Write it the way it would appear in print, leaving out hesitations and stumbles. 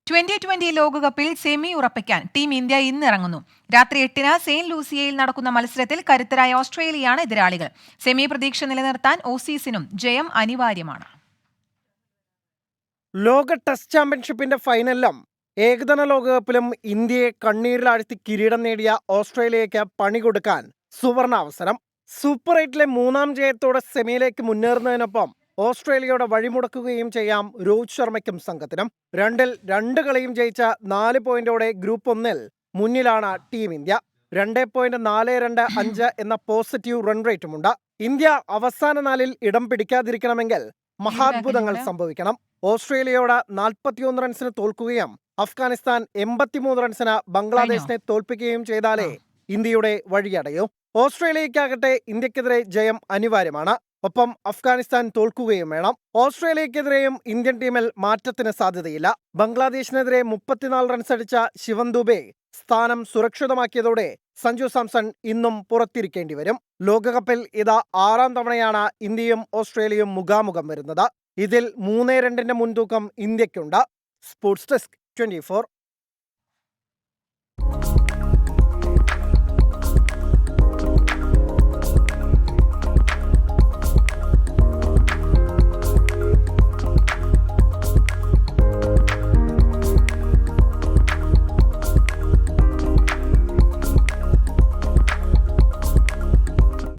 2020 ലോകകപ്പിൽ സെമി ഉറപ്പിക്കാൻ team India ഇന്ന് ഇറങ്ങുന്നു. രാത്രി 8-ന് സെയിന്റ് ലൂസിയയിൽ നടക്കുന്ന മത്സരത്തിൽ കരുത്തരായ ഓസ്ട്രേലിയയാണ് എതിരാളികൾ. സെമി പ്രതീക്ഷ നിലനിർത്താൻ ഓസീസിനും ജയം അനിവാര്യമാണ്. ലോക ടെസ്റ്റ് ചാമ്പ്യൻഷിപ്പിന്റെ ഫൈനലിലും ഏകദിന ലോകകപ്പിലും ഇന്ത്യയെ കണ്ണീരിലാഴ്ത്തി കിരീടം നേടിയ ഓസ്ട്രേലിയയ്ക്ക് പണി കൊടുക്കാൻ സുവർണ അവസരം. സൂപ്പർ 8-ലെ 3-ാം ജയത്തോടെ സെമിയിലേക്ക് മുന്നേറുന്നതിനൊപ്പം ഓസ്ട്രേലിയയുടെ വഴിമുടക്കുകയും ചെയ്യാം രോഹിത് ശർമ്മയ്ക്കും സംഘത്തിനും. 2 കളിയും ജയിച്ച 4 പോയിന്റോടെ ഗ്രൂപ്പ് 1-ൽ മുന്നിലാണ് ടീം ഇന്ത്യ. 2.425 എന്ന പോസിറ്റീവ് റൺ റേറ്റുമുണ്ട്. ഇന്ത്യ അവസാന 4-ൽ ഇടം പിടിക്കാതിരിക്കണമെങ്കിൽ മഹാത്ഭുതങ്ങൾ സംഭവിക്കണം. ഓസ്ട്രേലിയയോട് 41 റൺസിന് തോൽക്കുകയും അഫ്ഗാനിസ്ഥാൻ 83 റൺസിന് ബംഗ്ലാദേശിനെ തോൽപ്പിക്കുകയും ചെയ്താലേ ഇന്ത്യയുടെ വഴിയടയൂ. ഓസ്ട്രേലിയയ്ക്കാകട്ടെ ഇന്ത്യക്കെതിരെ ജയം അനിവാര്യമാണ്. ഒപ്പം അഫ്ഗാനിസ്ഥാൻ തോൽക്കുകയും വേണം. ഓസ്ട്രേലിയക്കെതിരെയും ഇന്ത്യൻ ടീമിൽ മാറ്റത്തിന് സാധ്യതയില്ല. ബംഗ്ലാദേശിനെതിരെ 34 റൺസ് അടിച്ച ശിവൻ ദുബെ സ്ഥാനം സുരക്ഷിതമാക്കിയതോടെ സഞ്ജു സാംസൺ ഇന്നും പുറത്തിരിക്കേണ്ടി വരും. ലോകകപ്പിൽ ഇത് 6-ാം തവണയാണ് ഇന്ത്യയും ഓസ്ട്രേലിയയും മുഖാമുഖം വരുന്നത്. ഇതിൽ 3-2 മുൻതൂക്കം ഇന്ത്യക്കുണ്ട്. Sports desk 24.